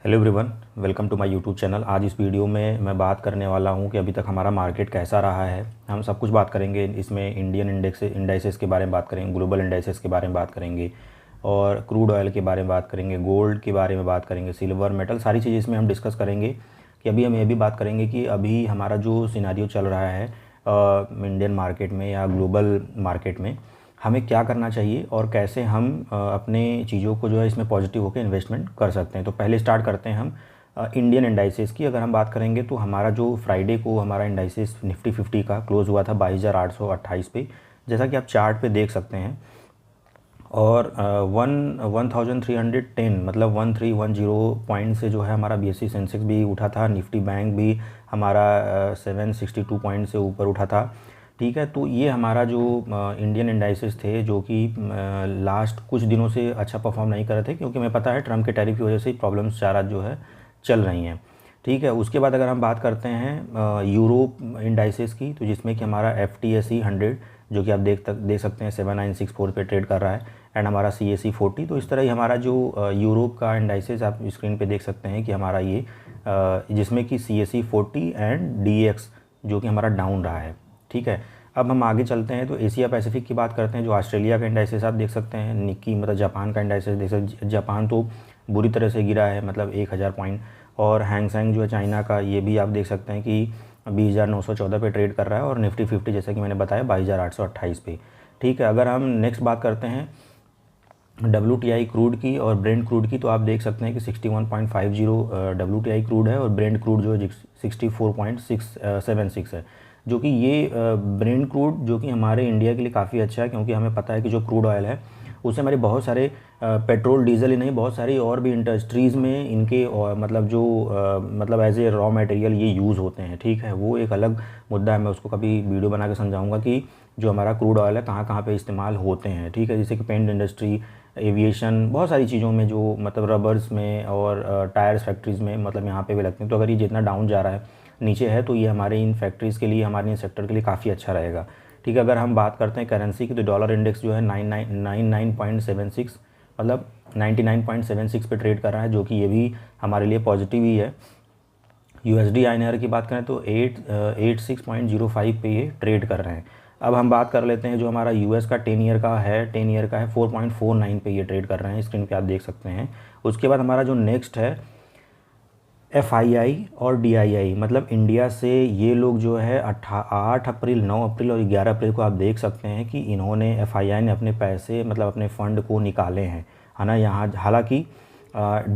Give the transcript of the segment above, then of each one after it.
Hello everyone, welcome to my YouTube channel. आज इस video में मैं बात करने वाला हूं कि अभी तक हमारा मार्केट कैसा रहा है। हम सब कुछ बात करेंगे इसमें। इंडियन इंडाइसेस के बारे में बात करेंगे, ग्लोबल इंडाइसेस के बारे में बात करेंगे और क्रूड ऑयल के बारे में बात करेंगे, गोल्ड के बारे में बात करेंगे, सिल्वर, मेटल, सारी चीज़ें इसमें हम डिस्कस करेंगे। कि अभी हम ये भी बात करेंगे कि अभी हमारा जो सिनेरियो चल रहा है इंडियन मार्केट में या ग्लोबल मार्केट में, हमें क्या करना चाहिए और कैसे हम अपने चीज़ों को जो है इसमें पॉजिटिव होकर इन्वेस्टमेंट कर सकते हैं। तो पहले स्टार्ट करते हैं हम इंडियन इंडाइसेस की। अगर हम बात करेंगे तो हमारा जो फ्राइडे को हमारा इंडाइसेस निफ्टी 50 का क्लोज़ हुआ था 22,828 पे, जैसा कि आप चार्ट पे देख सकते हैं। और 1310 मतलब 1310 पॉइंट से जो है हमारा BSE सेंसेक्स भी उठा था, निफ्टी बैंक भी हमारा 762 पॉइंट से ऊपर उठा था। ठीक है, तो ये हमारा जो इंडियन इंडाइसेस थे जो कि लास्ट कुछ दिनों से अच्छा परफॉर्म नहीं कर रहे थे, क्योंकि हमें पता है ट्रम्प के टैरिफ की वजह से प्रॉब्लम्स सारा जो है चल रही हैं। ठीक है, उसके बाद अगर हम बात करते हैं यूरोप इंडाइसेस की, तो जिसमें कि हमारा FTSE 100 जो कि आप देख सकते हैं 7964 पे ट्रेड कर रहा है, एंड हमारा CAC 40। तो इस तरह ही हमारा जो यूरोप का इंडाइसेस आप स्क्रीन पे देख सकते हैं कि हमारा ये जिसमें कि CAC 40 एंड DAX जो कि हमारा डाउन रहा है। ठीक है, अब हम आगे चलते हैं तो एशिया पैसिफिक की बात करते हैं। जो ऑस्ट्रेलिया का इंडाइसेस आप देख सकते हैं, निक्की मतलब जापान का इंडाइसेस देख सकते हैं। जापान तो बुरी तरह से गिरा है, मतलब 1000 पॉइंट। और हैंगसेंग जो है चाइना का, ये भी आप देख सकते हैं कि 20,914 पे ट्रेड कर रहा है। और निफ्टी 50 जैसे कि मैंने बताया 22,828 पे। ठीक है, अगर हम नेक्स्ट बात करते हैं WTI क्रूड की और ब्रेंट क्रूड की, तो आप देख सकते हैं कि 61.50 WTI क्रूड है और ब्रेंट क्रूड जो है 64.676 है। जो कि ये ब्रेंट क्रूड जो कि हमारे इंडिया के लिए काफ़ी अच्छा है, क्योंकि हमें पता है कि जो क्रूड ऑयल है उससे हमारे बहुत सारे पेट्रोल डीजल ही नहीं, बहुत सारी और भी इंडस्ट्रीज़ में इनके मतलब जो मतलब एज ए रॉ मटेरियल ये यूज़ होते हैं। ठीक है, वो एक अलग मुद्दा है, मैं उसको कभी वीडियो बना के समझाऊंगा कि जो हमारा क्रूड ऑयल है कहाँ कहाँ पे इस्तेमाल होते हैं। ठीक है, जैसे कि पेंट इंडस्ट्री, एविएशन, बहुत सारी चीज़ों में, जो मतलब रबर्स में और टायर्स फैक्ट्रीज़ में, मतलब यहाँ पे भी लगते हैं। तो अगर ये जितना डाउन जा रहा है, नीचे है, तो ये हमारे इन फैक्ट्रीज़ के लिए, हमारे इन सेक्टर के लिए काफ़ी अच्छा रहेगा। ठीक है, अगर हम बात करते हैं करेंसी की, तो डॉलर इंडेक्स जो है 99.76 मतलब 99.76 पे ट्रेड कर रहा है, जो कि ये भी हमारे लिए पॉजिटिव ही है। USD INR की बात करें तो 86.05 पे ये ट्रेड कर रहे हैं। अब हम बात कर लेते हैं जो हमारा US का 10 ईयर का है, 4.49 पे ये ट्रेड कर रहे हैं, स्क्रीन पे आप देख सकते हैं। उसके बाद हमारा जो नेक्स्ट है FII और DII, मतलब इंडिया से ये लोग जो है 8 अप्रैल, 9 अप्रैल और 11 अप्रैल को आप देख सकते हैं कि इन्होंने FII ने अपने पैसे, मतलब अपने फ़ंड को निकाले हैं, है ना। यहाँ हालांकि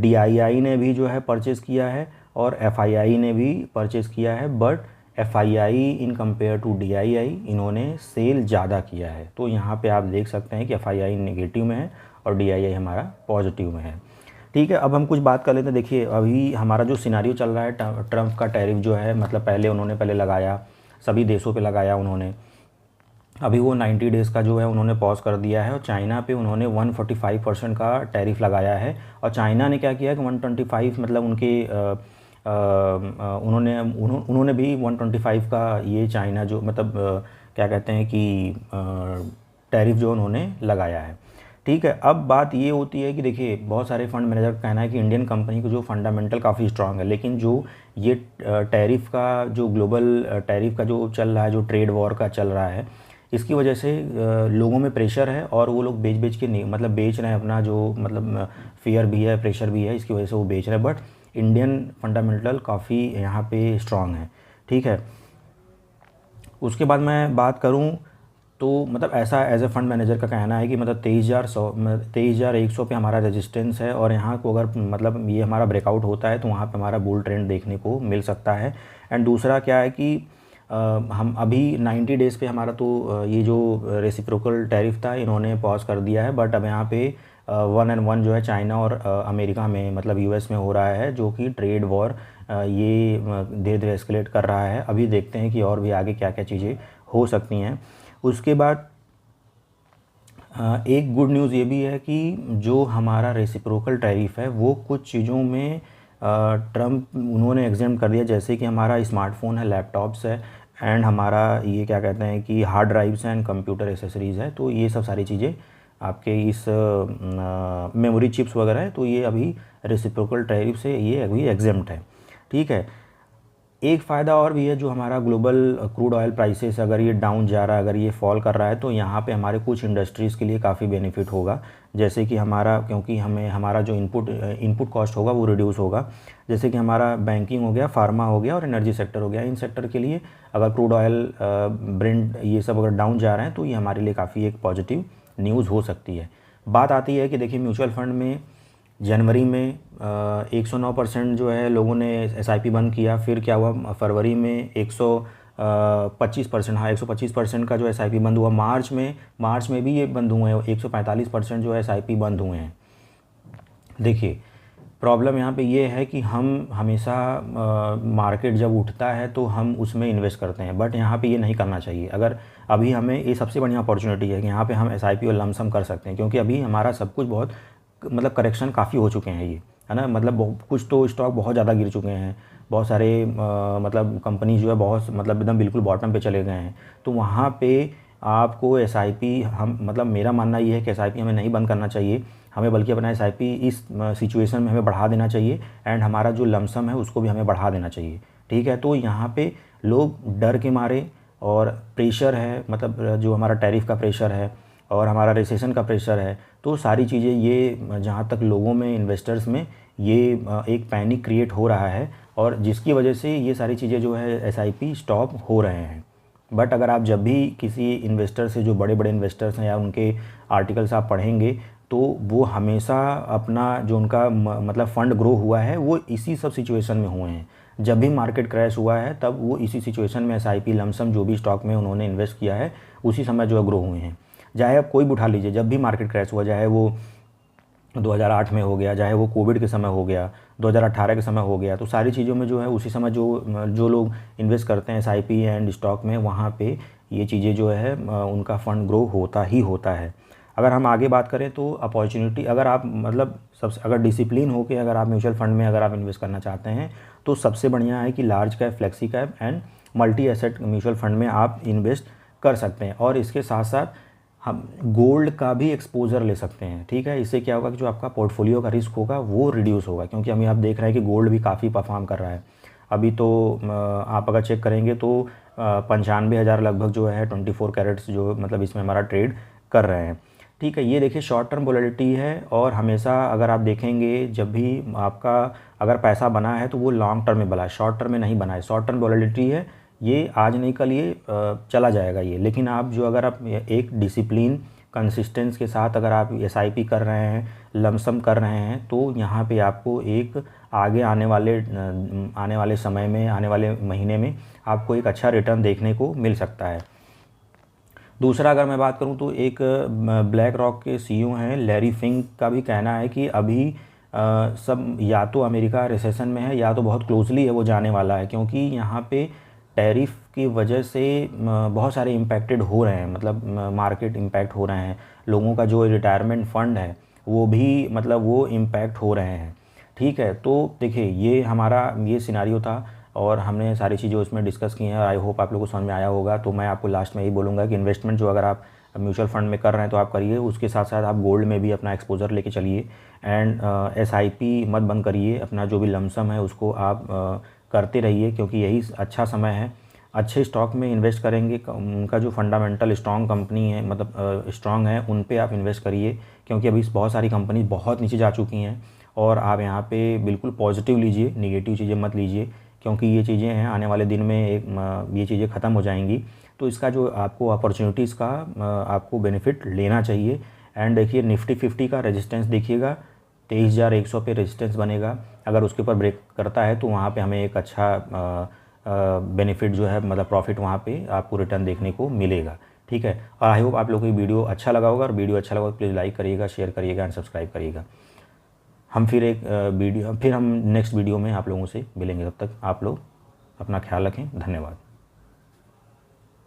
DII ने भी जो है परचेज़ किया है और FII ने भी परचेज़ किया है, but FII in compare to DII इन्होंने सेल ज़्यादा किया है। तो यहाँ पे आप देख सकते हैं कि FII नेगेटिव में है और DII हमारा पॉजिटिव में है। ठीक है, अब हम कुछ बात कर लेते हैं। देखिए, अभी हमारा जो सिनारियो चल रहा है, ट्रम्प का टैरिफ जो है, मतलब पहले लगाया, सभी देशों पे लगाया उन्होंने। अभी वो 90 डेज़ का जो है उन्होंने पॉज कर दिया है, और चाइना पे उन्होंने 145% का टैरिफ लगाया है। और चाइना ने क्या किया कि 125, मतलब उनके उन्होंने भी 125 का ये चाइना जो मतलब क्या कहते हैं कि टैरिफ जो उन्होंने लगाया है। ठीक है, अब बात ये होती है कि देखिए, बहुत सारे फंड मैनेजर का कहना है कि इंडियन कंपनी को जो फंडामेंटल काफ़ी स्ट्रांग है, लेकिन जो ये टैरिफ का, जो ग्लोबल टैरिफ का जो चल रहा है, जो ट्रेड वॉर का चल रहा है, इसकी वजह से लोगों में प्रेशर है और वो लोग बेच के नहीं, मतलब बेच रहे हैं अपना जो, मतलब फियर भी है, प्रेशर भी है, इसकी वजह से वो बेच रहे हैं। बट इंडियन फंडामेंटल काफ़ी यहाँ पे स्ट्रांग है। ठीक है, उसके बाद मैं बात करूँ तो मतलब ऐसा एज ए फंड मैनेजर का कहना है कि मतलब 23,100 पे हमारा रेजिस्टेंस है, और यहाँ को अगर मतलब ये हमारा ब्रेकआउट होता है तो वहाँ पे हमारा बुल ट्रेंड देखने को मिल सकता है। एंड दूसरा क्या है कि हम अभी 90 डेज़ पे हमारा तो ये जो रेसिप्रोकल टैरिफ था इन्होंने पॉज कर दिया है, बट अब यहाँ पे 1-on-1 जो है चाइना और अमेरिका में, मतलब US में हो रहा है, जो कि ट्रेड वॉर ये धीरे धीरे एस्केलेट कर रहा है। अभी देखते हैं कि और भी आगे क्या क्या चीज़ें हो सकती हैं। उसके बाद एक गुड न्यूज़ ये भी है कि जो हमारा रेसिप्रोकल टैरिफ है वो कुछ चीज़ों में ट्रम्प उन्होंने एग्जेम्प्ट कर दिया, जैसे कि हमारा स्मार्टफोन है, लैपटॉप्स है, एंड हमारा ये क्या कहते हैं कि हार्ड ड्राइव्स हैं एंड कंप्यूटर एसेसरीज़ है। तो ये सब सारी चीज़ें आपके इस मेमोरी चिप्स वगैरह है, तो ये अभी रेसिप्रोकल टैरिफ से ये अभी एग्जेम्प्ट है। ठीक है, एक फ़ायदा और भी है, जो हमारा ग्लोबल क्रूड ऑयल प्राइसेस अगर ये डाउन जा रहा है, अगर ये फॉल कर रहा है, तो यहाँ पे हमारे कुछ इंडस्ट्रीज़ के लिए काफ़ी बेनिफिट होगा। जैसे कि हमारा, क्योंकि हमें हमारा जो इनपुट कॉस्ट होगा वो रिड्यूस होगा। जैसे कि हमारा बैंकिंग हो गया, फार्मा हो गया और एनर्जी सेक्टर हो गया। इन सेक्टर के लिए अगर क्रूड ऑयल, ब्रेंट, ये सब अगर डाउन जा रहे हैं तो ये हमारे लिए काफ़ी एक पॉजिटिव न्यूज़ हो सकती है। बात आती है कि देखिए, म्यूचुअल फंड में जनवरी में 109% जो है लोगों ने एसआईपी बंद किया। फिर क्या हुआ, फरवरी में 125%, हाँ 125% का जो एसआईपी बंद हुआ। मार्च में भी ये बंद हुए हैं, 145% जो है एसआईपी बंद हुए हैं। देखिए, प्रॉब्लम यहाँ पे ये है कि हम हमेशा मार्केट जब उठता है तो हम उसमें इन्वेस्ट करते हैं, बट यहाँ पे ये नहीं करना चाहिए। अगर अभी हमें, ये सबसे बढ़िया अपॉर्चुनिटी है कि यहाँ पे हम एसआईपी और लमसम कर सकते हैं, क्योंकि अभी हमारा सब कुछ बहुत, मतलब करेक्शन काफ़ी हो चुके हैं, ये है ना। मतलब कुछ तो स्टॉक बहुत ज़्यादा गिर चुके हैं, बहुत सारे मतलब कंपनी जो है बहुत, मतलब एकदम बिल्कुल बॉटम पे चले गए हैं। तो वहाँ पे आपको एसआईपी, हम, मतलब मेरा मानना ये है कि एसआईपी हमें नहीं बंद करना चाहिए, हमें बल्कि अपना एसआईपी इस सिचुएशन में हमें बढ़ा देना चाहिए, एंड हमारा जो लमसम है उसको भी हमें बढ़ा देना चाहिए। ठीक है, तो यहाँ पे लोग डर के मारे, और प्रेशर है, मतलब जो हमारा टैरिफ का प्रेशर है और हमारा रिसेशन का प्रेशर है, तो सारी चीज़ें, ये जहाँ तक लोगों में, इन्वेस्टर्स में ये एक पैनिक क्रिएट हो रहा है, और जिसकी वजह से ये सारी चीज़ें जो है एसआईपी स्टॉप हो रहे हैं। बट अगर आप जब भी किसी इन्वेस्टर से, जो बड़े बड़े इन्वेस्टर्स हैं, या उनके आर्टिकल्स आप पढ़ेंगे, तो वो हमेशा अपना जो उनका मतलब फ़ंड ग्रो हुआ है वो इसी सब सिचुएशन में हुए हैं। जब भी मार्केट क्रैश हुआ है तब वो इसी सिचुएशन में एसआईपी लमसम जो भी स्टॉक में उन्होंने इन्वेस्ट किया है उसी समय जो है ग्रो हुए हैं। चाहे आप कोई भी उठा लीजिए, जब भी मार्केट क्रैश हुआ, चाहे वो 2008 में हो गया, चाहे वो कोविड के समय हो गया, 2018 के समय हो गया, तो सारी चीज़ों में जो है उसी समय जो लोग इन्वेस्ट करते हैं एसआईपी एंड स्टॉक में, वहाँ पे ये चीज़ें जो है उनका फ़ंड ग्रो होता ही होता है। अगर हम आगे बात करें तो अपॉर्चुनिटी, अगर आप, मतलब सबसे, अगर डिसिप्लिन हो के अगर आप म्यूचुअल फंड में अगर आप इन्वेस्ट करना चाहते हैं, तो सबसे बढ़िया है कि large cap, flexi cap and multi asset mutual fund में आप इन्वेस्ट कर सकते हैं। और इसके साथ साथ हम गोल्ड का भी एक्सपोजर ले सकते हैं। ठीक है, इससे क्या होगा कि जो आपका पोर्टफोलियो का रिस्क होगा वो रिड्यूस होगा, क्योंकि अभी आप देख रहे हैं कि गोल्ड भी काफ़ी परफॉर्म कर रहा है। अभी तो आप अगर चेक करेंगे तो 95,000 लगभग जो है 24 कैरेट्स जो, मतलब इसमें हमारा ट्रेड कर रहे हैं। ठीक है, ये देखिए शॉर्ट टर्म वोलेटिलिटी है, और हमेशा अगर आप देखेंगे, जब भी आपका अगर पैसा बना है तो वो लॉन्ग टर्म में बना है, शॉर्ट टर्म में नहीं बना है। शॉर्ट टर्म वोलेटिलिटी है, ये आज नहीं कल ये चला जाएगा ये। लेकिन आप जो, अगर आप एक डिसिप्लिन, कंसिस्टेंस के साथ अगर आप एसआईपी कर रहे हैं, लमसम कर रहे हैं, तो यहाँ पे आपको एक आगे आने वाले समय में, आने वाले महीने में आपको एक अच्छा रिटर्न देखने को मिल सकता है। दूसरा अगर मैं बात करूं तो एक ब्लैक रॉक के सीईओ हैं लैरी फिंक का भी कहना है कि अभी सब, या तो अमेरिका रिसेशन में है या तो बहुत क्लोजली है वो जाने वाला है, क्योंकि यहाँ पे टैरिफ की वजह से बहुत सारे इम्पैक्टेड हो रहे हैं, मतलब मार्केट इम्पैक्ट हो रहे हैं, लोगों का जो रिटायरमेंट फ़ंड है वो भी, मतलब वो इम्पैक्ट हो रहे हैं। ठीक है, तो देखिए ये हमारा ये सिनारियो था, और हमने सारी चीज़ें उसमें डिस्कस की हैं, और आई होप आप लोगों को समझ में आया होगा। तो मैं आपको लास्ट में यही बोलूँगा कि इन्वेस्टमेंट जो अगर आप म्यूचुअल फंड में कर रहे हैं तो आप करिए, उसके साथ साथ आप गोल्ड में भी अपना एक्सपोजर लेके चलिए, एंड एसआईपी मत बंद करिए, अपना जो भी लमसम है उसको आप करते रहिए, क्योंकि यही अच्छा समय है। अच्छे स्टॉक में इन्वेस्ट करेंगे, उनका जो फंडामेंटल स्ट्रॉन्ग कंपनी है, मतलब स्ट्रॉन्ग है, उन पे आप इन्वेस्ट करिए, क्योंकि अभी बहुत सारी कंपनी बहुत नीचे जा चुकी हैं, और आप यहाँ पे बिल्कुल पॉजिटिव लीजिए, निगेटिव चीज़ें मत लीजिए, क्योंकि ये चीज़ें हैं आने वाले दिन में ये चीज़ें ख़त्म हो जाएंगी। तो इसका जो आपको अपॉर्चुनिटीज़ का आपको बेनिफिट लेना चाहिए। एंड देखिए निफ्टी 50 का रेजिस्टेंस देखिएगा, 23,100 पे रेजिस्टेंस बनेगा, अगर उसके ऊपर ब्रेक करता है तो वहाँ पे हमें एक अच्छा बेनिफिट जो है, मतलब प्रॉफिट वहाँ पे आपको रिटर्न देखने को मिलेगा। ठीक है, और आई होप आप लोगों को वीडियो अच्छा लगा होगा, और वीडियो अच्छा लगा तो प्लीज़ लाइक करिएगा, शेयर करिएगा एंड सब्सक्राइब करिएगा। हम फिर हम नेक्स्ट वीडियो में आप लोगों से मिलेंगे, तब तक आप लोग अपना ख्याल रखें। धन्यवाद।